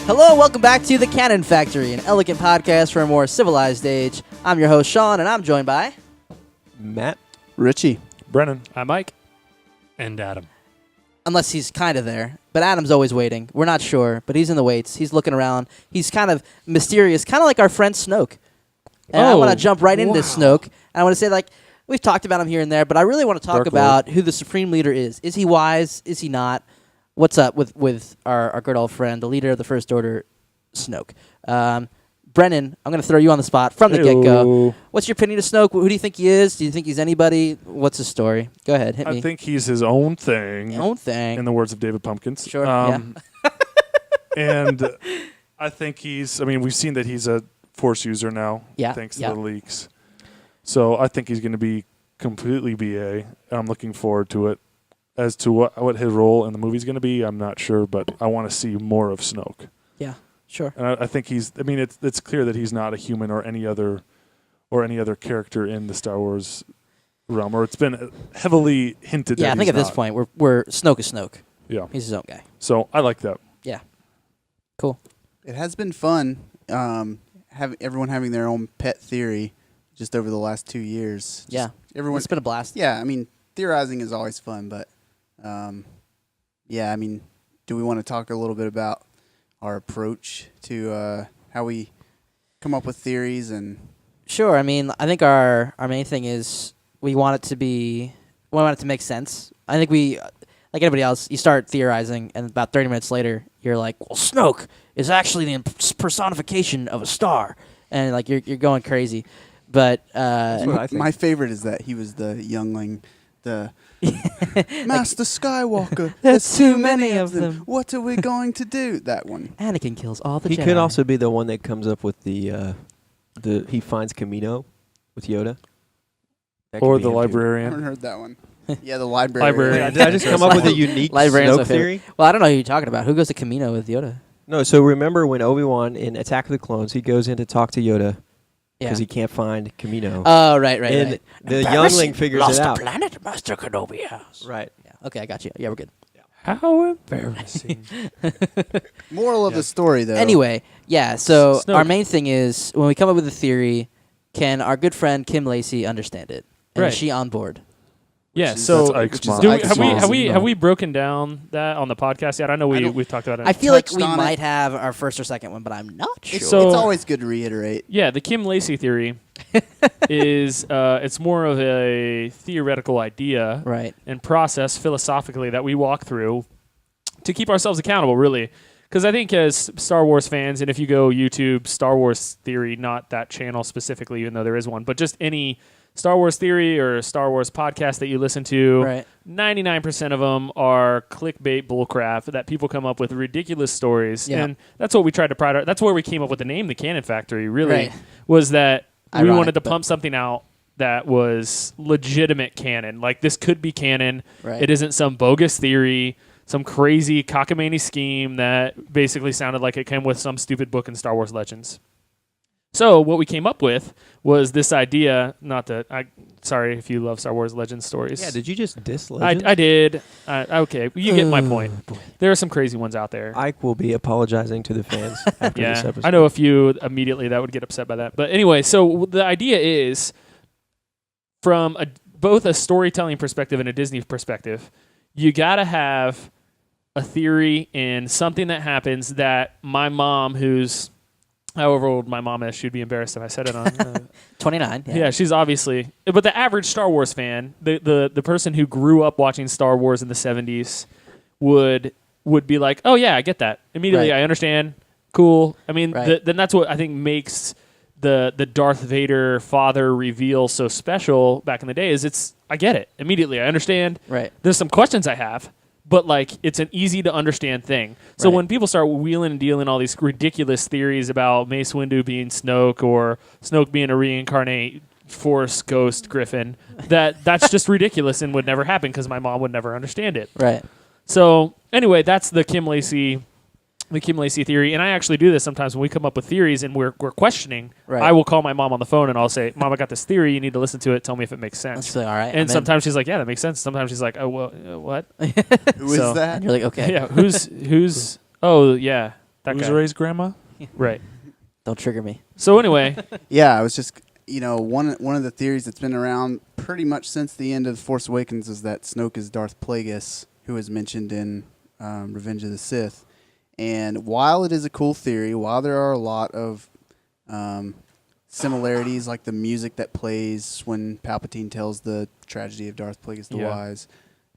Hello and welcome back to the Canon Factory, an elegant podcast for a more civilized age. I'm your host, Sean, and I'm joined by... Matt. Richie. Brennan. I'm Mike. And Adam. Unless he's kind of there, but Adam's always waiting. We're not sure, but he's in the weights. He's looking around. He's kind of mysterious, kind of like our friend Snoke. And I want to jump right into Snoke. And I want to say, we've talked about him here and there, but I really want to talk about who the Supreme Leader is. Is he wise? Is he not? What's up with our good old friend, the leader of the First Order, Snoke? Brennan, I'm going to throw you on the spot from the get-go. What's your opinion of Snoke? Who do you think he is? Do you think he's anybody? What's his story? Go ahead, hit me. I think he's his own thing. In the words of David Pumpkins. Sure, And I think we've seen that he's a Force user now, thanks to the leaks. So I think he's going to be completely BA. I'm looking forward to it. As to what his role in the movie is going to be, I'm not sure, but I want to see more of Snoke. Yeah, sure. And I think it's clear that he's not a human or any other character in the Star Wars realm, or it's been heavily hinted. Yeah, that I think at this point we're Snoke is Snoke. Yeah, he's his own guy. So I like that. Yeah, cool. It has been fun, everyone having their own pet theory, just over the last 2 years. It's been a blast. Yeah, theorizing is always fun, but. Do we want to talk a little bit about our approach to how we come up with theories and? Sure. I think our main thing is we want it to make sense. I think we, like anybody else, you start theorizing, and about 30 minutes later, you're like, well, Snoke is actually the personification of a star, and you're going crazy. But my favorite is that he was the youngling, the Master Skywalker. There's too many of them. What are we going to do? That one. Anakin kills all the Jedi. He could also be the one that comes up with the he finds Camino with Yoda. Or the librarian. I haven't heard that one. Yeah, the librarian. Did I just come up with a unique Snoke theory? Well, I don't know who you're talking about. Who goes to Camino with Yoda? No, so remember when Obi-Wan in Attack of the Clones, he goes in to talk to Yoda because he can't find Camino. Oh, right. And the youngling figures it out. Lost the planet Master Kenobi has. Right. Yeah. Okay, I got you. Yeah, we're good. How embarrassing. Moral of the story, though. Anyway, so Snoke. our main thing is when we come up with a theory, can our good friend Kim Lacey understand it? And is she on board? Yeah, so have we broken down that on the podcast yet? I know we've talked about it. I feel like we might have our first or second one, but I'm not sure. It's always good to reiterate. Yeah, the Kim Lacey theory is it's more of a theoretical idea and process philosophically that we walk through to keep ourselves accountable, really. Because I think as Star Wars fans, and if you go YouTube Star Wars theory, not that channel specifically, even though there is one, but just any Star Wars theory or Star Wars podcast that you listen to, 99% of them are clickbait bullcrap that people come up with ridiculous stories. Yeah. And that's what we tried to pride that's where we came up with the name, the Canon Factory, really, was that we wanted to pump something out that was legitimate canon. Like, this could be canon. Right. It isn't some bogus theory, some crazy cockamamie scheme that basically sounded like it came with some stupid book in Star Wars Legends. So what we came up with was this idea, sorry if you love Star Wars Legends stories. Yeah, did you just diss Legends? I did. Okay, you get my point. There are some crazy ones out there. Ike will be apologizing to the fans after this episode. I know a few immediately that would get upset by that. But anyway, so the idea is from both a storytelling perspective and a Disney perspective, you got to have a theory and something that happens that my mom, who's however old my mom is, she'd be embarrassed if I said it on 29. Yeah, she's obviously, but the average Star Wars fan, the person who grew up watching Star Wars in the 70s would be like, oh yeah, I get that. Immediately I understand. cool. I mean, then that's what I think makes the Darth Vader father reveal so special back in the day. Is I get it immediately. I understand. Right. There's some questions I have, but like it's an easy to understand thing. So when people start wheeling and dealing all these ridiculous theories about Mace Windu being Snoke or Snoke being a reincarnate Force ghost Griffin, that's just ridiculous and would never happen because my mom would never understand it. Right. So anyway, that's the Kim Lacey theory, and I actually do this sometimes when we come up with theories and we're questioning. Right. I will call my mom on the phone and I'll say, "Mom, I got this theory. You need to listen to it. Tell me if it makes sense." That's really all right. And sometimes she's like, "Yeah, that makes sense." Sometimes she's like, "Oh, well, what? Who is that?" And you're like, "Okay, yeah, who's? Oh, yeah, that who's guy." Ray's grandma? Right. Don't trigger me." So anyway, yeah, I was just one of the theories that's been around pretty much since the end of Force Awakens is that Snoke is Darth Plagueis, who is mentioned in Revenge of the Sith. And while it is a cool theory, while there are a lot of similarities, like the music that plays when Palpatine tells the tragedy of Darth Plagueis the Wise,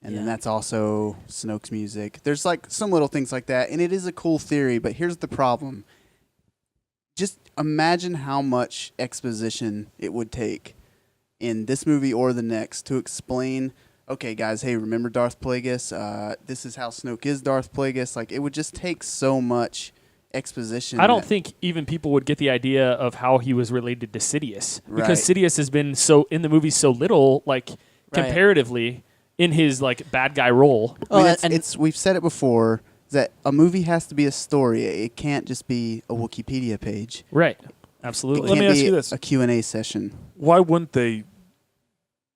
and then that's also Snoke's music. There's like some little things like that, and it is a cool theory, but here's the problem. Just imagine how much exposition it would take in this movie or the next to explain, okay, guys, hey, remember Darth Plagueis? This is how Snoke is Darth Plagueis. Like, it would just take so much exposition. I don't think even people would get the idea of how he was related to Sidious. Because Sidious has been in the movie so little, like, comparatively, in his, like, bad guy role. Well, we've said it before, that a movie has to be a story. It can't just be a Wikipedia page. Right. Absolutely. It can't Let me ask be you this. A Q&A session. Why wouldn't they,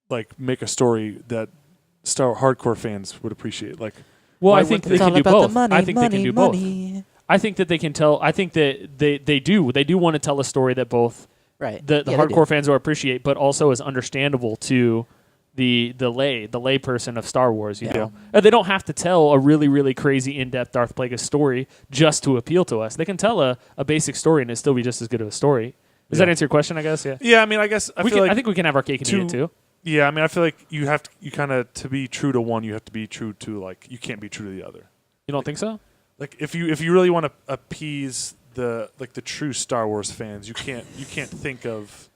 like, make a story that hardcore fans would appreciate? Like, well, I think they can do both. I think they can do both. Money. I think that they can tell. I think that they do. They do want to tell a story that both the hardcore fans will appreciate, but also is understandable to the lay person of Star Wars. You know, they don't have to tell a really, really crazy in-depth Darth Plagueis story just to appeal to us. They can tell a basic story and it still be just as good of a story. Does that answer your question? I guess. Yeah. Yeah. I mean, I guess I think we can have our cake and eat it too. Yeah, I mean, I feel like you kind of, to be true to one, you have to be true to, like, you can't be true to the other. You don't think so? Like, if you really want to appease the true Star Wars fans, you can't think of.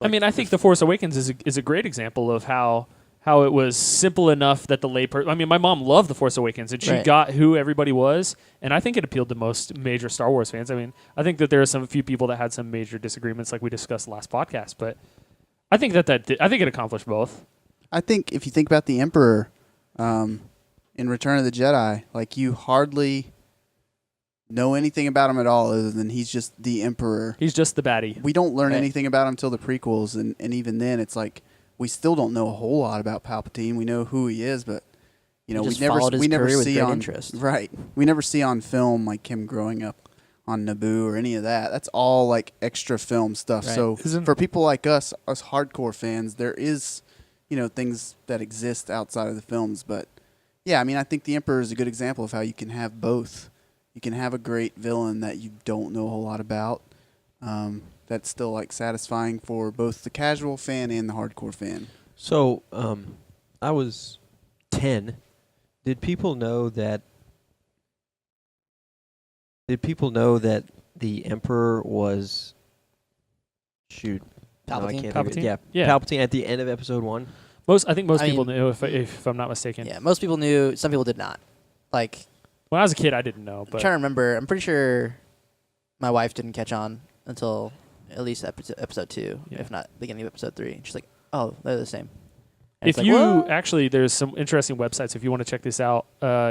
Like, I mean, I think The Force Awakens is a great example of how it was simple enough that the layperson. I mean, my mom loved The Force Awakens, and she got who everybody was, and I think it appealed to most major Star Wars fans. I mean, I think that there are a few people that had some major disagreements, like we discussed last podcast, but. I think I think it accomplished both. I think if you think about the Emperor in Return of the Jedi, like you hardly know anything about him at all other than he's just the Emperor. He's just the baddie. We don't learn anything about him till the prequels, and even then it's like we still don't know a whole lot about Palpatine. We know who he is, but we never see on interest. Right. We never see on film like him growing up on Naboo or any of that. That's all like extra film stuff. Right. So for people like us hardcore fans, there is, things that exist outside of the films. But yeah, I mean, I think the Emperor is a good example of how you can have both. You can have a great villain that you don't know a whole lot about. That's still like satisfying for both the casual fan and the hardcore fan. So I was 10. Did people know that the Emperor was Palpatine? Palpatine? Yeah, Palpatine at the end of Episode 1? I think most people knew, if I'm not mistaken. Yeah, most people knew. Some people did not. Like, when I was a kid, I didn't know. But I'm trying to remember. I'm pretty sure my wife didn't catch on until at least episode 2, if not beginning of episode 3. She's like, "Oh, they're the same." And there's some interesting websites. If you want to check this out,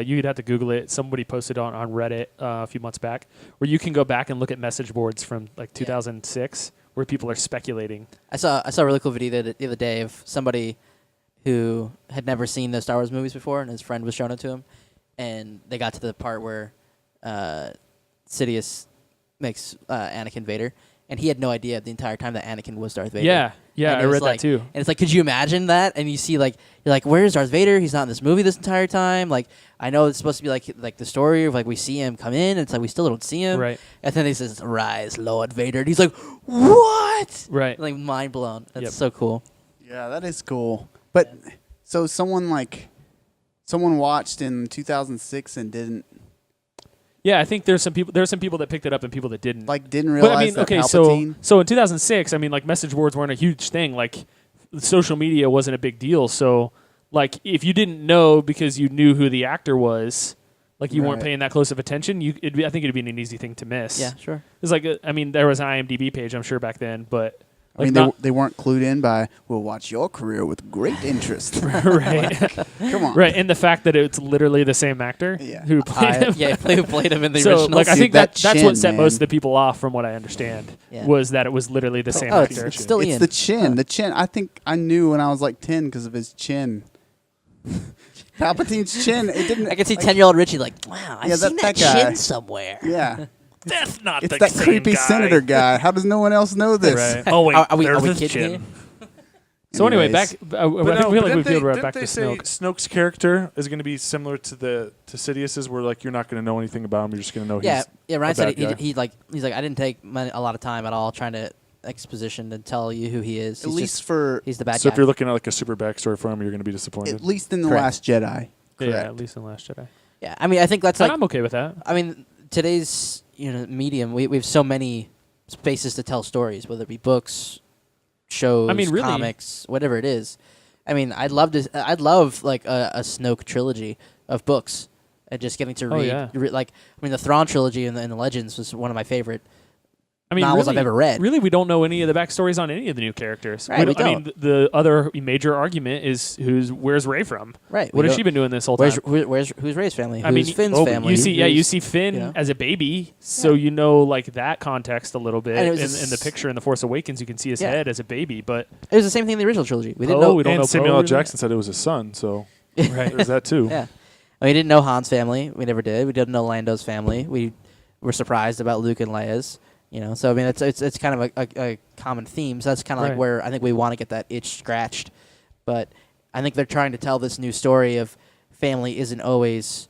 you'd have to Google it. Somebody posted on Reddit a few months back where you can go back and look at message boards from like 2006 where people are speculating. I saw a really cool video the other day of somebody who had never seen the Star Wars movies before, and his friend was showing it to him, and they got to the part where Sidious makes Anakin Vader. And he had no idea the entire time that Anakin was Darth Vader. Yeah, I read that too. And it's like, could you imagine that? And you see, like, you're like, where's Darth Vader? He's not in this movie this entire time. Like, I know it's supposed to be like the story of like we see him come in, and it's like we still don't see him. Right. And then he says, "Rise, Lord Vader," and he's like, "What?" Right. Like mind blown. That's so cool. Yeah, that is cool. But so someone watched in 2006 and didn't. Yeah, I think there's some people that picked it up and people that didn't. Like didn't realize but, I mean, that okay, Palpatine. so in 2006, I mean, like message boards weren't a huge thing. Like social media wasn't a big deal. So like if you didn't know because you knew who the actor was, like you weren't paying that close of attention, I think it'd be an easy thing to miss. Yeah, sure. It's like I mean, there was an IMDb page, I'm sure back then, but. Like I mean, they weren't clued in by, we'll watch your career with great interest. Right. Like, come on. Right, and the fact that it's literally the same actor who played him. Yeah, who played him in the so, original. like, I think that's chin, what set man. most of the people off, from what I understand, was that it was literally the same actor. It's still It's Ian. the chin. The chin. I think I knew when I was like 10 because of his chin. Palpatine's chin. It didn't. I can see 10-year-old Richie like, wow, I've Yeah, seen that guy. chin somewhere. Yeah. That's not It's the that same creepy guy. senator guy. How does no one else know this? Right. Oh wait, Are we there's his kidding chin. here? So anyway, Anyways. back. I feel like we feel right back to say Snoke. Snoke's character is going to be similar to Sidious's, where like you're not going to know anything about him. You're just going to know Yeah, he's Ryan a said bad guy. he's like I didn't take a lot of time at all trying to exposition to tell you who he is. At least for he's the bad So guy. if you're looking at like a super backstory for him, you're going to be disappointed. at least in the Correct. Last Jedi. Yeah, Correct. at least in Last Jedi. Yeah, I mean I think that's And like I'm okay with that. I mean today's medium we have so many spaces to tell stories, whether it be books, shows, I mean, really- comics, whatever it is. I mean, I'd love like a Snoke trilogy of books, and just getting to read. yeah. Like, I mean, the Thrawn trilogy and the Legends was one of my favorite I mean, novels really, I've ever read. Really, we don't know any of the backstories on any of the new characters. Right, we I mean, the other major argument is where's Rey from? Right. What has she been doing this whole time? Who's Rey's family? I mean, Who's Finn's oh, family? You see Finn you know? as a baby, so you know like that context a little bit. And it In was the picture in The Force Awakens, you can see his head as a baby, but It was the same thing in the original trilogy. We didn't Poe, know. we don't know and Samuel Poe L. really. Jackson said it was his son, so Right. there's that too. Yeah. We didn't know Han's family. We never did. We didn't know Lando's family. We were surprised about Luke and Leia's. So I mean, it's kind of a common theme. So that's kind of like Right. where I think we want to get that itch scratched. But I think they're trying to tell this new story of family isn't always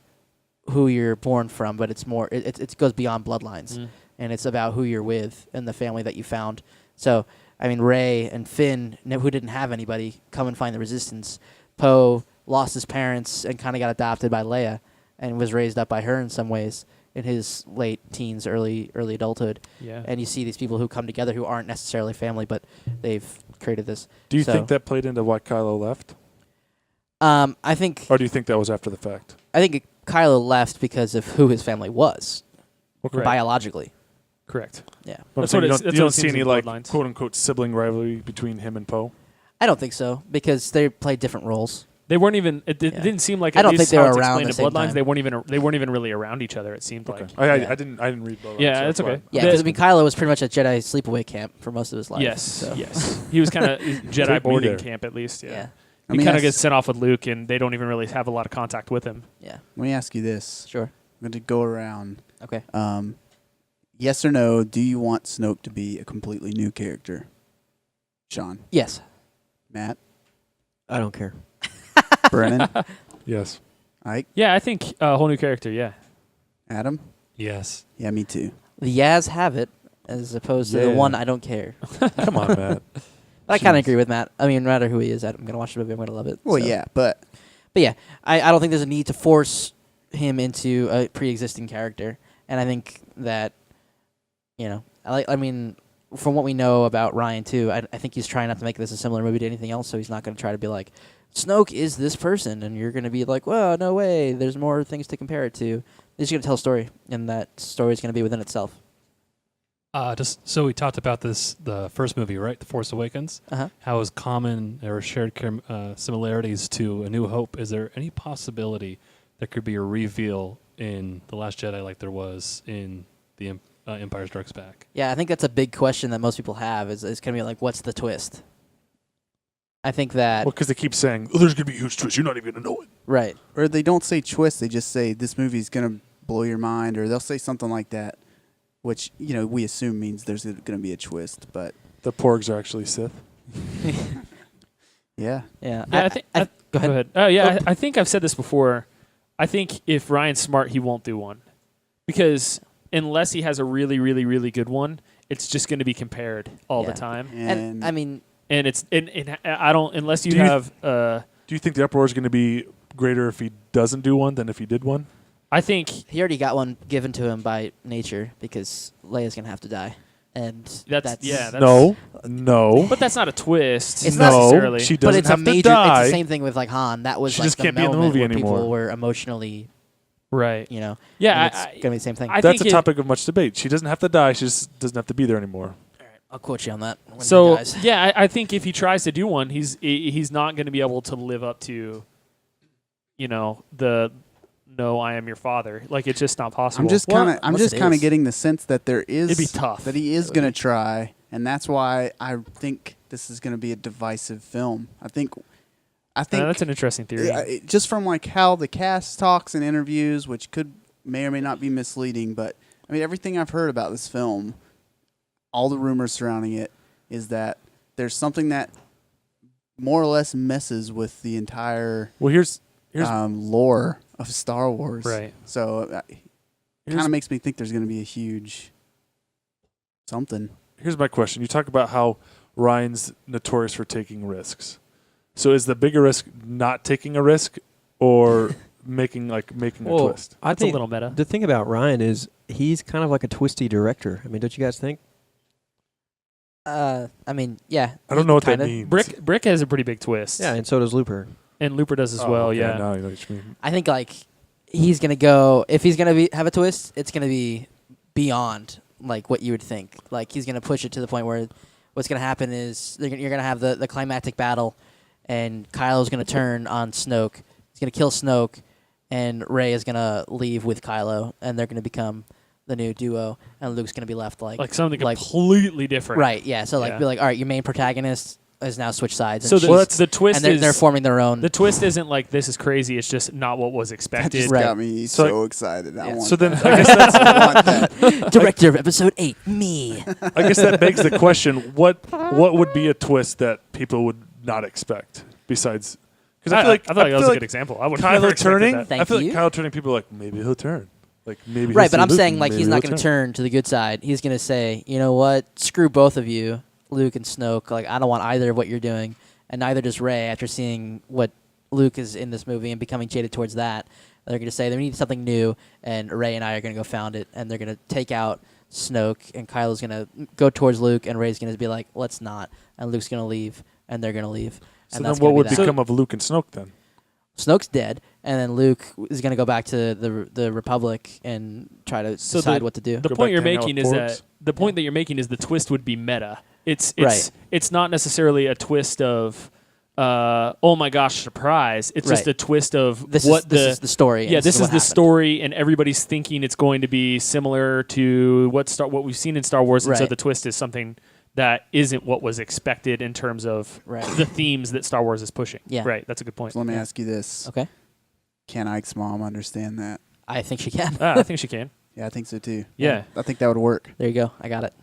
who you're born from, but it's more. It goes beyond bloodlines, and it's about who you're with and the family that you found. So I mean, Rey and Finn, who didn't have anybody, come and find the Resistance. Poe lost his parents and kind of got adopted by Leia, and was raised up by her in some ways in his late teens, early adulthood. Yeah. And you see these people who come together who aren't necessarily family, but they've created this. Do you So- think that played into why Kylo left, I think or do you think that was after the fact? Kylo left because of who his family was Right. biologically. Correct. Yeah, I'm That's saying what you it's- don't, that's you what don't it see seems any in like Bloodlines. quote unquote sibling rivalry between him and Poe. I don't think so because they played different roles. They weren't even. It Yeah. didn't seem like. I At don't least think they how were it's around explained the in same Bloodlines. time. They weren't even really around each other. It seemed Okay, like. Yeah. I didn't read Bloodlines. Yeah, so that's okay. Yeah, The- because I mean, Kylo was pretty much at Jedi sleepaway camp for most of his life. Yes. so. Yes. He was kind of Jedi Take me boarding there. camp at least. Yeah. Yeah. I He mean, kind of yes. gets sent off with Luke, and they don't even really have a lot of contact with him. Yeah. Let me ask you this. Sure. I'm going to go around. Okay. Yes or no, do you want Snoke to be a completely new character? Sean? Yes. Matt? I don't care. Brennan? Yes. Ike? Yeah, I think a whole new character. Yeah. Adam? Yes. Yeah, me too. The Yaz have it as opposed to the Yeah. one I don't care. Come on, Matt. But I kind of agree with Matt. I mean, no matter who he is, I'm going to watch the movie. I'm going to love it. Well, so. yeah, but But yeah, I don't think there's a need to force him into a pre-existing character. And I think that, I mean, from what we know about Ryan too, I think he's trying not to make this a similar movie to anything else. So he's not going to try to be like, Snoke is this person, and you're going to be like, well, no way. There's more things to compare it to. He's going to tell a story, and that story is going to be within itself. Just so we talked about this, the first movie, right? The Force Awakens. Uh-huh. How is common or shared similarities to A New Hope? Is there any possibility there could be a reveal in The Last Jedi like there was in the Empire Strikes Back? Yeah, I think that's a big question that most people have is going to be like, what's the twist? I think that... Well, because they keep saying, "Oh, there's gonna be a huge twist. You're not even gonna know it." Right. or they don't say twist, they just say this movie's going to blow your mind, or they'll say something like that, which, we assume means there's going to be a twist, but The Porgs are actually Sith. yeah. Yeah. Yeah, I think. Go ahead. Oh yeah, I think I've said this before. I think if Ryan's smart, he won't do one, because unless he has a really, really, really good one, it's just going to be compared all the Yeah. time. And I mean... And it's and I don't unless you Do you have. Do you think the uproar is going to be greater if he doesn't do one than if he did one? I think he already got one given to him by nature because Leia's gonna have to die, and that's no. But that's not a twist. It's no, not necessarily. she but doesn't it's have a major. to die. It's the same thing with like Han. That was She like just the can't be in the moment movie where anymore. people were emotionally, Right. you know. Yeah, and it's gonna be the same thing. I That's think a topic of much debate. She doesn't have to die. She just doesn't have to be there anymore. I'll quote you on that. When he So dies. yeah, I think if he tries to do one, he's not going to be able to live up to, the "No, I am your father." Like it's just not possible. I'm just kind of getting the sense that It'd be tough. that he is going to try, and that's why I think this is going to be a divisive film. I think that's an interesting theory. just from like how the cast talks in interviews, which may or may not be misleading, but I mean everything I've heard about this film, all the rumors surrounding it, is that there's something that more or less messes with the entire Here's lore of Star Wars. Right. So it kind of makes me think there's going to be a huge something. Here's my question. You talk about how Ryan's notorious for taking risks. So is the bigger risk not taking a risk or making a twist? I That's think a little meta. The thing about Ryan is he's kind of like a twisty director. I mean, don't you guys think? I mean, yeah. I don't know what that kinda. means. Brick has a pretty big twist. Yeah, and so does Looper. And Looper does as well. Okay, Yeah. now you know what you mean. I think like he's gonna go. If he's gonna have a twist, it's gonna be beyond like what you would think. Like he's gonna push it to the point where what's gonna happen is you're gonna have the climactic battle, and Kylo's gonna turn on Snoke. He's gonna kill Snoke, and Rey is gonna leave with Kylo, and they're gonna become the new duo, and Luke's gonna be left like something completely different. Right? Yeah. So be like, all right, your main protagonist has now switched sides. So and the twist and is they're forming their own. The twist isn't like this is crazy. It's just not what was expected. That just Right. got me so excited. I want so then that. I guess that's I want that. Director of Episode 8, me. I guess that begs the question: what would be a twist that people would not expect besides? Because I feel like that was a good example. I would Kylo turning. That. Thank I feel you. like Kylo turning. People are like maybe he'll turn. Like maybe Right, he'll but see I'm Luke saying and like maybe he's not he'll going to turn to the good side. He's going to say, you know what? Screw both of you, Luke and Snoke. Like I don't want either of what you're doing, and neither does Rey. After seeing what Luke is in this movie and becoming jaded towards that, they're going to say they need something new, and Rey and I are going to go found it, and they're going to take out Snoke, and Kylo's going to go towards Luke, and Rey's going to be like, let's not, and Luke's going to leave, and they're going to leave. So and then, that's what gonna would be that. become of Luke and Snoke then? Snoke's dead, and then Luke is going to go back to the Republic and try to decide what to do. The Go point back you're to hang out making with is Porgs? that the point that you're making is the twist would be meta. It's Right. It's not necessarily a twist of oh my gosh, surprise. It's just Right. a twist of This what is the story. and Yeah, this is what the happened. story, and everybody's thinking it's going to be similar to what we've seen in Star Wars, and so Right. the twist is something that isn't what was expected in terms of Right. the themes that Star Wars is pushing. Yeah. Right, that's a good point. So let me Yeah. ask you this: Okay, Can Ike's mom understand that? I think she can. I think she can. Yeah, I think so too. Yeah. I think that would work. There you go. I got it.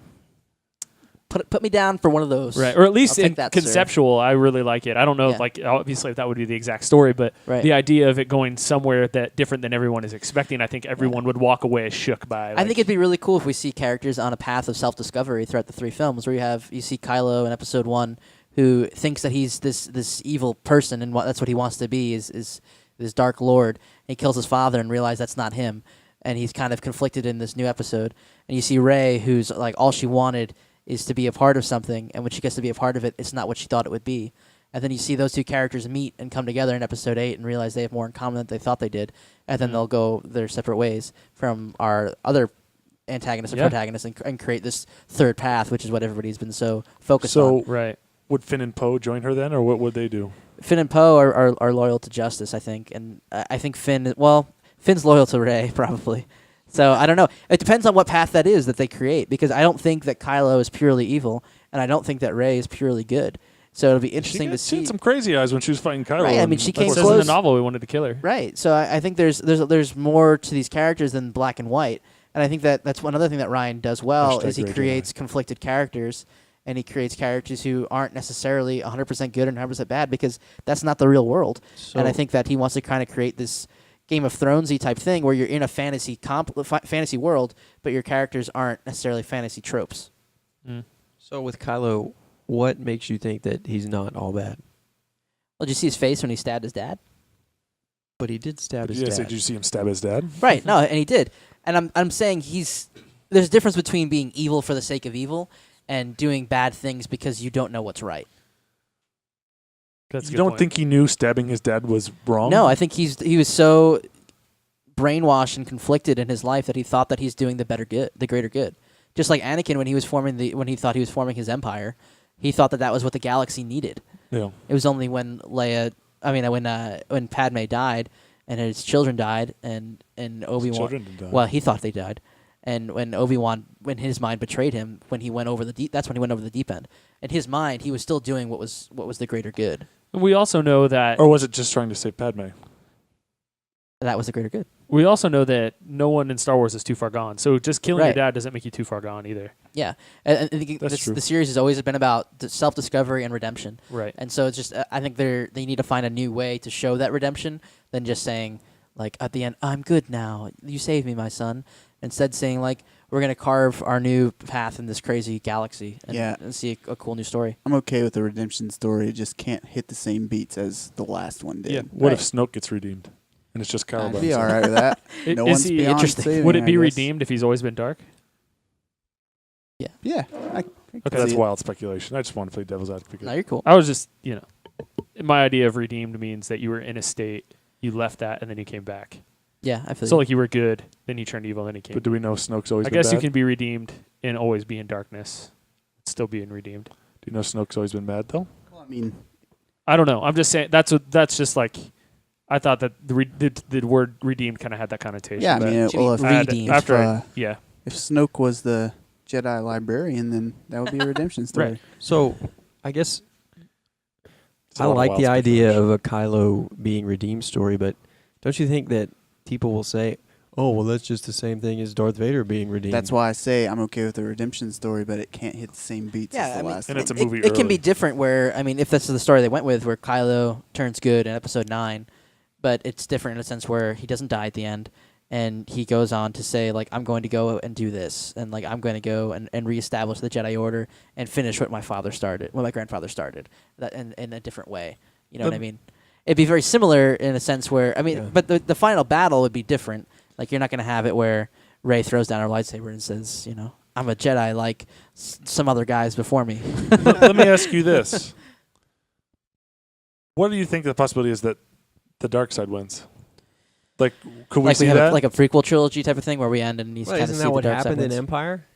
Put me down for one of those. Right, or at least I'll take in that, sir. conceptual, I really like it. I don't know Yeah. if like obviously if that would be the exact story, but Right. the idea of it going somewhere that different than everyone is expecting, I think everyone would walk away shook by. I think it'd be really cool if we see characters on a path of self-discovery throughout the three films, where you see Kylo in Episode 1, who thinks that he's this evil person and that's what he wants to be is this dark lord. And he kills his father and realizes that's not him, and he's kind of conflicted in this new episode. And you see Rey, who's like all she wanted is to be a part of something, and when she gets to be a part of it, it's not what she thought it would be. And then you see those two characters meet and come together in Episode 8 and realize they have more in common than they thought they did, and then they'll go their separate ways from our other antagonists and protagonists and create this third path, which is what everybody's been so focused on. right. Would Finn and Poe join her then, or what would they do? Finn and Poe are loyal to justice, I think, and I think Finn's loyal to Rey, probably. So I don't know. It depends on what path that is that they create, because I don't think that Kylo is purely evil, and I don't think that Rey is purely good. So it'll be interesting to She see. had some crazy eyes when she was fighting Kylo. Right, I mean, she came It says in close. the novel we wanted to kill her. Right. So I think there's more to these characters than black and white, and I think that's one other thing that Ryan does well is he Grey creates conflicted characters, and he creates characters who aren't necessarily 100% good and 100% bad, because that's not the real world. And I think that he wants to kind of create this Game of Thronesy type thing where you're in a fantasy world, but your characters aren't necessarily fantasy tropes. So with Kylo, what makes you think that he's not all bad? Well, did you see his face when he stabbed his dad? But he did stab his did dad. Did you see him stab his dad? Right. No, and he did. And I'm saying there's a difference between being evil for the sake of evil and doing bad things because you don't know what's right. That's you don't think he knew stabbing his dad was wrong? No, I think he was so brainwashed and conflicted in his life that he thought that he's doing the greater good. Just like Anakin when he thought he was forming his empire, he thought that was what the galaxy needed. Yeah. It was only when when Padme died and his children died and Obi-Wan, well, he thought they died. And when Obi-Wan, when his mind betrayed him, that's when he went over the deep end. In his mind, he was still doing what was the greater good. We also know that... Or was it just trying to save Padme? That was the greater good. We also know that no one in Star Wars is too far gone. So just killing Right. your dad doesn't make you too far gone either. Yeah. That's true. The series has always been about self-discovery and redemption. Right. And so it's just, I think they need to find a new way to show that redemption than just saying, like, at the end, I'm good now. You saved me, my son. Instead saying, like, we're going to carve our new path in this crazy galaxy and see a cool new story. I'm okay with the redemption story. It just can't hit the same beats as the last one did. Yeah. What if Snoke gets redeemed? And it's just Kylo I'd by be himself? all right with that. No Is one's he beyond interesting? saving, Would it be I guess. redeemed if he's always been dark? Yeah. Okay, that's wild speculation. I just want to play devil's advocate. No, you're cool. I was just, my idea of redeemed means that you were in a state, you left that, and then you came back. Yeah, I feel So you. like you were good, then you turned evil, then you came. But do we know Snoke's always I been guess you bad? can be redeemed and always be in darkness, still being redeemed. Do you know Snoke's always been bad, though? Well, I mean, I don't know. I'm just saying that's just like I thought that the word redeemed kind of had that connotation. yeah, I but mean, if redeemed. if Snoke was the Jedi librarian, then that would be a redemption story. Right. So, I guess It's a I lot of like wild the idea speculation. of a Kylo being redeemed story, but don't you think that people will say, "Oh, well, that's just the same thing as Darth Vader being redeemed"? That's why I say I'm okay with the redemption story, but it can't hit the same beats as the last And one. it's a movie It can be early. different where, if this is the story they went with, where Kylo turns good in Episode 9, but it's different in a sense where he doesn't die at the end, and he goes on to say, like, I'm going to go and do this, and, like, I'm going to go and reestablish the Jedi Order and finish what my grandfather started, that in a different way. You know what I mean? It'd be very similar in a sense where, but the final battle would be different. Like, you're not going to have it where Rey throws down her lightsaber and says, I'm a Jedi like some other guys before me. Let me ask you this. What do you think the possibility is that the dark side wins? Like, could we like see we have that? like a prequel trilogy type of thing where we end and he's kind of isn't see that what the dark side happened in wins. Empire?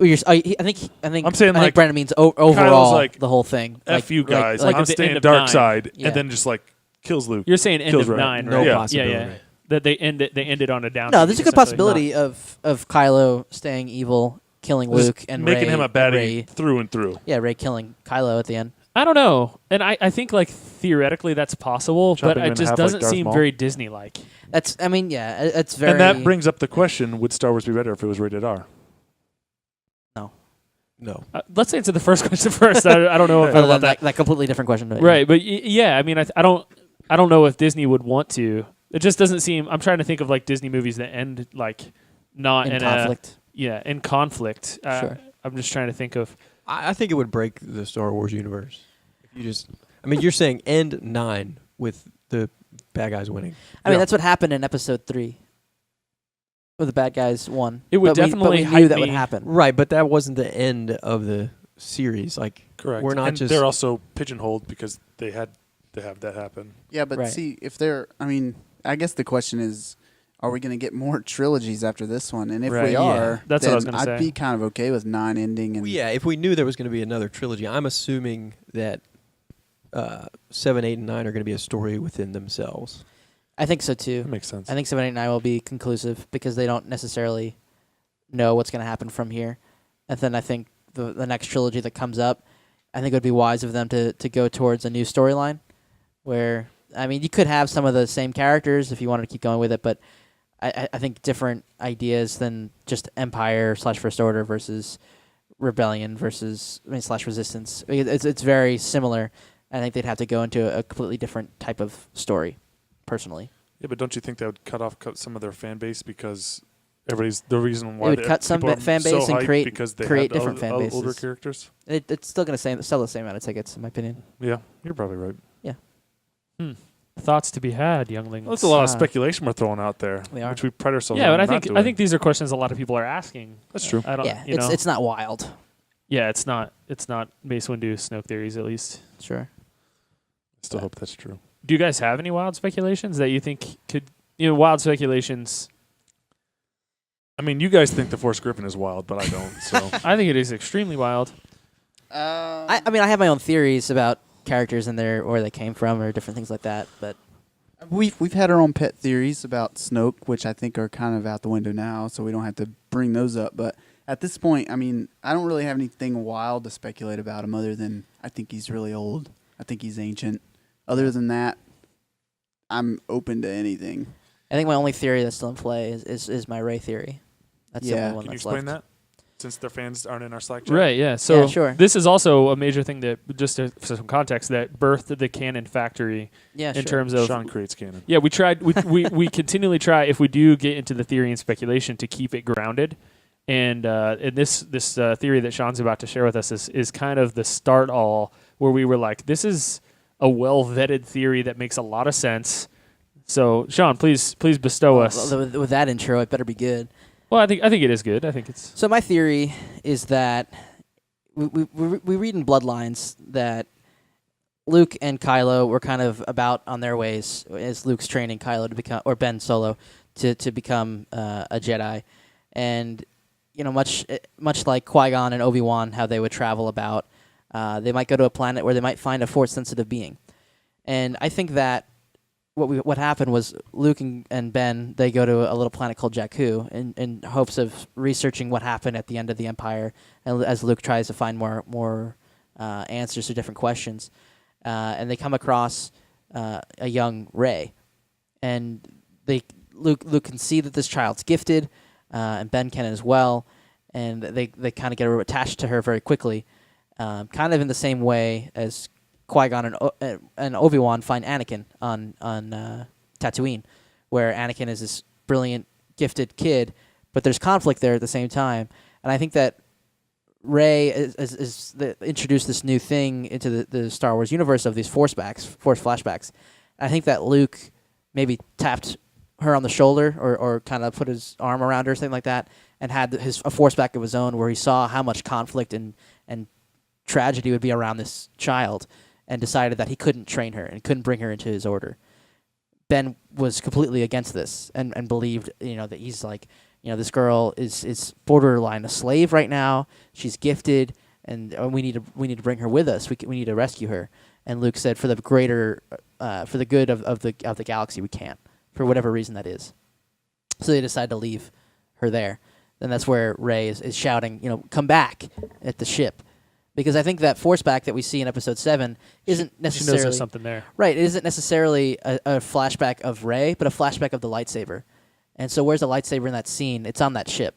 I think I'm saying, I like, think Brandon means overall like, the whole thing. F you guys. like I'm at the staying end of dark 9. side, Yeah. and then just, like, kills Luke. You're saying end Kills of Rey. 9, No right? Yeah. possibility. Yeah. That they ended on a down. No, there's a good essentially. possibility of Kylo staying evil, killing Just Luke, and making Rey, him a and baddie Rey, through and through. yeah, Rey killing Kylo at the end. I don't know, and I think like theoretically that's possible, Chopping but him it in just half like doesn't Darth seem Maul. very Disney-like. That's it's very. And that brings up the question: would Star Wars be better if it was rated R? No. Let's answer the first question first. I don't know if Other about than that. that completely different question. But Right, but yeah, I mean, I don't know if Disney would want to. It just doesn't seem. I'm trying to think of like Disney movies that end like not in in conflict. in conflict. Sure. I'm just trying to think of. I think it would break the Star Wars universe. If you just, you're saying end 9 with the bad guys winning. I mean, that's what happened in Episode 3. Where the bad guys won. It would but definitely we knew hype that would me. happen. Right, but that wasn't the end of the series. Like, Correct. we're not and just. they're also pigeonholed because they had to have that happen. Yeah, but Right. see, if they're, I guess the question is, are we going to get more trilogies after this one? And if Right, we yeah. are, That's what I was then gonna I'd say. be kind of okay with 9 ending. And Well, yeah, if we knew there was going to be another trilogy, I'm assuming that 7, 8, and 9 are going to be a story within themselves. I think so too. That makes sense. I think 7, 8, 9 will be conclusive because they don't necessarily know what's going to happen from here. And then I think the next trilogy that comes up, I think it would be wise of them to go towards a new storyline where, you could have some of the same characters if you wanted to keep going with it, but I think different ideas than just Empire / First Order versus Rebellion versus / Resistance. It's very similar. I think they'd have to go into a completely different type of story, personally. Yeah, but don't you think that would cut off some of their fan base because everybody's the reason why It would cut some people are fan so base and hyped create because they create had different fan bases. older characters? It's still going to sell the same amount of tickets, in my opinion. Yeah, you're probably right. thoughts to be had, younglings. Well, that's a lot of speculation we're throwing out there, which we pride ourselves. Yeah, on but I think these are questions a lot of people are asking. That's true. I don't. Yeah, it's not wild. Yeah, it's not. It's not Mace Windu Snoke theories, at least. Sure. I still hope that's true. Do you guys have any wild speculations that you think could, wild speculations? I mean, you guys think the Force Griffin is wild, but I don't. So I think it is extremely wild. I mean, I have my own theories about characters in there, or where they came from, or different things like that. But we've had our own pet theories about Snoke, which I think are kind of out the window now, so we don't have to bring those up. But at this point, I mean, I don't really have anything wild to speculate about him other than I think he's really old. I think he's ancient. Other than that, I'm open to anything. I think my only theory that's still in play is my Rey theory. That's the only one Can you that's explain left. that? Since their fans aren't in our Slack chat. Right, yeah. So sure. This is also a major thing that, for some context, that birthed the Canon Factory in terms of... Sean creates canon. Yeah, we tried. We continually try, if we do get into the theory and speculation, to keep it grounded. And this theory that Sean's about to share with us is kind of the start all, where we were like, this is a well-vetted theory that makes a lot of sense. So, Sean, please bestow us. With that intro, it better be good. Well, I think it is good. I think it's... So my theory is that we read in Bloodlines that Luke and Kylo were kind of about on their ways as Luke's training Kylo to become, or Ben Solo, to become a Jedi. And, much like Qui-Gon and Obi-Wan, how they would travel about, they might go to a planet where they might find a Force-sensitive being. And I think that what happened was Luke and Ben, they go to a little planet called Jakku in hopes of researching what happened at the end of the Empire, and as Luke tries to find more answers to different questions. And they come across a young Rey. And Luke can see that this child's gifted, and Ben can as well, and they kind of get attached to her very quickly, kind of in the same way as Qui-Gon and Obi-Wan find Anakin on Tatooine, where Anakin is this brilliant, gifted kid, but there's conflict there at the same time. And I think that Rey is introduced this new thing into the Star Wars universe of these Force flashbacks. I think that Luke maybe tapped her on the shoulder or kind of put his arm around her, something like that, and had a Force back of his own where he saw how much conflict and tragedy would be around this child, and decided that he couldn't train her and couldn't bring her into his order. Ben was completely against this and believed, that he's like, this girl is borderline a slave right now. She's gifted, and we need to bring her with us. We need to rescue her. And Luke said, for the good of the galaxy, we can't, for whatever reason that is. So they decide to leave her there. And that's where Rey is shouting, come back at the ship. Because I think that Force back that we see in Episode 7 isn't necessarily... She knows there's something there. Right. It isn't necessarily a flashback of Rey, but a flashback of the lightsaber. And so where's the lightsaber in that scene? It's on that ship,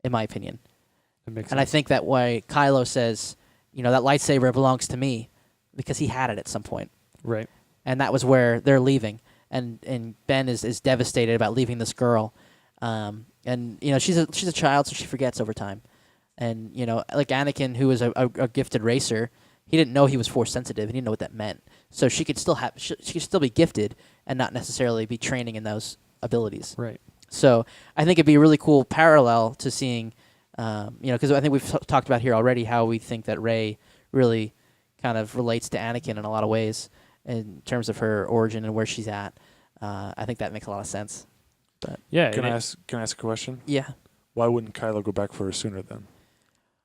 in my opinion. That makes sense. And I think that why Kylo says, that lightsaber belongs to me, because he had it at some point. Right. And that was where they're leaving. And Ben is devastated about leaving this girl. And she's a child, so she forgets over time. And, like Anakin, who was a gifted racer, he didn't know he was Force sensitive. He didn't know what that meant. So she could still she could still be gifted and not necessarily be training in those abilities. Right. So I think it'd be a really cool parallel to seeing, because I think we've talked about here already how we think that Rey really kind of relates to Anakin in a lot of ways in terms of her origin and where she's at. I think that makes a lot of sense. But yeah. Can I ask a question? Yeah. Why wouldn't Kylo go back for her sooner then?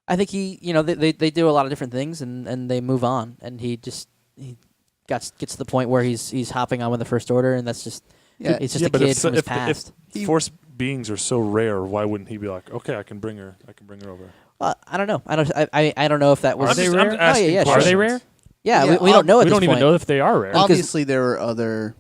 I think they do a lot of different things and they move on, and he gets to the point where he's hopping on with the First Order, and that's just it's just a kid from his past. If Force beings are so rare, why wouldn't he be like, okay, I can bring her over? I don't know. I don't know if that was. Are they rare? Sure. Are they rare? Yeah, we don't know. We don't even know if they are rare. Obviously, there were other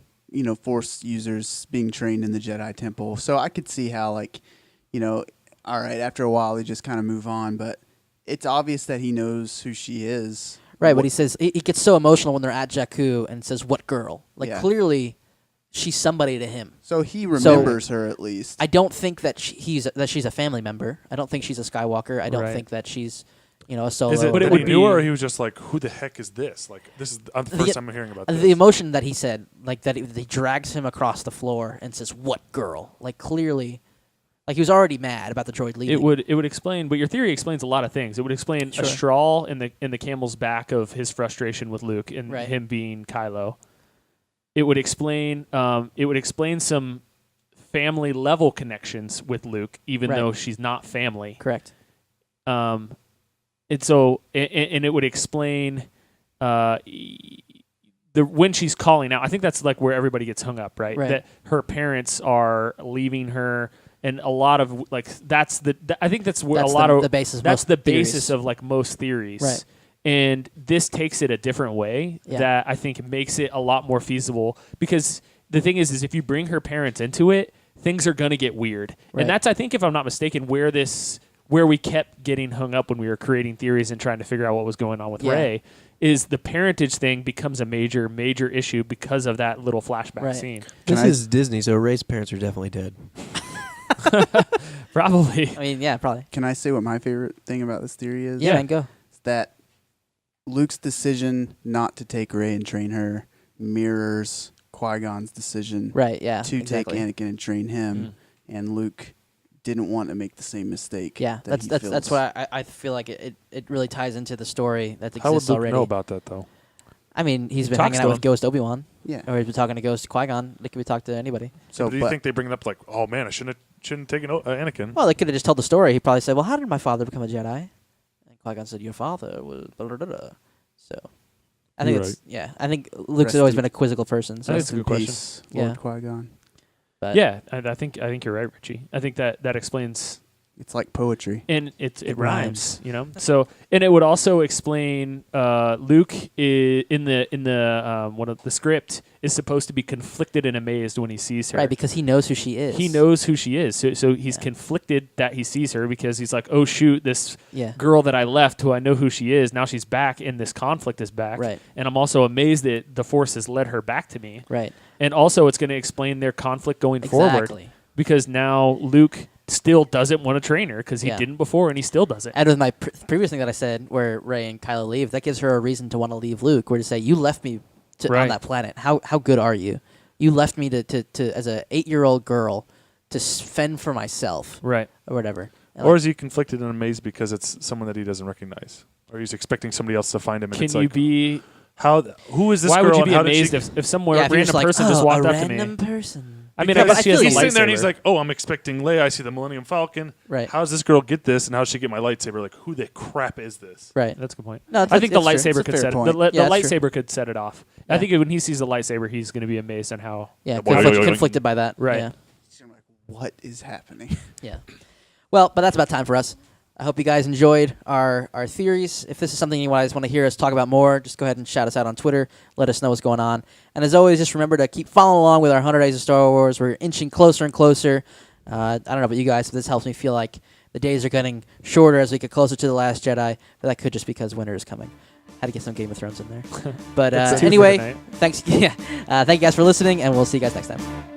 Force users being trained in the Jedi Temple, so I could see how all right, after a while they just kind of move on, but. It's obvious that he knows who she is. Right, but he says he gets so emotional when they're at Jakku and says, "What girl?" Clearly, she's somebody to him. So he remembers her at least. I don't think that she's a family member. I don't think she's a Skywalker. I don't think that she's a solo. Is it But it that would he knew be- her, or he was just like, "Who the heck is this?" Like, this is the first time I'm hearing about this. The emotion that he said, like that he drags him across the floor and says, "What girl?" Like clearly, like he was already mad about the droid leaving. It would explain, but your theory explains a lot of things. It would explain a straw in the camel's back of his frustration with Luke and him being Kylo. It would explain some family level connections with Luke, even though she's not family. Correct. And so it would explain when she's calling out. I think that's like where everybody gets hung up, right? That her parents are leaving her. And a lot of like I think that's where the basis. That's the basis of like most theories, right? And this takes it a different way that I think makes it a lot more feasible. Because the thing is if you bring her parents into it, things are going to get weird. Right. And that's, I think, if I'm not mistaken, where we kept getting hung up when we were creating theories and trying to figure out what was going on with Rey. Is the parentage thing becomes a major, major issue because of that little flashback scene. This is Disney, so Rey's parents are definitely dead. Probably. I mean, yeah, probably. Can I say what my favorite thing about this theory is? Yeah, and go. It's that Luke's decision not to take Rey and train her mirrors Qui-Gon's decision to take Anakin and train him, and Luke didn't want to make the same mistake. Yeah, that's why I feel like it really ties into the story that exists already. How would Luke know about that, though? I mean, he's been hanging out with Ghost Obi-Wan. Yeah. Or he's been talking to Ghost Qui-Gon. They could be talking to anybody. So do you think they bring it up like, oh, man, I shouldn't have taken Anakin? Well, they could have just told the story. He probably said, well, how did my father become a Jedi? And Qui-Gon said, your father was blah, blah, blah, blah. So I think I think Luke's always been a quizzical person. So that's a good question. Lord Qui-Gon. But yeah, I think you're right, Richie. I think that explains. It's like poetry, and it rhymes, So, and it would also explain Luke in the one of the script is supposed to be conflicted and amazed when he sees her, right? Because he knows who she is. He knows who she is, so he's conflicted that he sees her because he's like, oh shoot, this girl that I left, who I know who she is, now she's back, and this conflict is back, right? And I'm also amazed that the Force has led her back to me, right? And also, it's going to explain their conflict going forward because now Luke still doesn't want to train her because he didn't before and he still doesn't. And with my previous thing that I said where Rey and Kylo leave, that gives her a reason to want to leave Luke, or to say, you left me on that planet. How good are you? You left me to as a 8-year-old girl to fend for myself. Right. Or whatever. Or is he conflicted and amazed because it's someone that he doesn't recognize? Or he's expecting somebody else to find him and who is this why girl? Would you be and amazed if somewhere a random person just walked up to me? A random person. I mean, I guess she has a lightsaber. He's sitting there and he's like, oh, I'm expecting Leia. I see the Millennium Falcon. Right. How does this girl get this? And how does she get my lightsaber? Like, who the crap is this? Right. That's a good point. No, I think the lightsaber could set it. The lightsaber could set it off. Yeah. I think when he sees the lightsaber, he's going to be amazed on how. Yeah, conflicted by that. Right. Yeah. What is happening? Yeah. Well, but that's about time for us. I hope you guys enjoyed our theories. If this is something you guys want to hear us talk about more, just go ahead and shout us out on Twitter. Let us know what's going on. And as always, just remember to keep following along with our 100 Days of Star Wars. We're inching closer and closer. I don't know about you guys, but this helps me feel like the days are getting shorter as we get closer to The Last Jedi. But that could just because winter is coming. Had to get some Game of Thrones in there. But anyway, thanks. Thank you guys for listening, and we'll see you guys next time.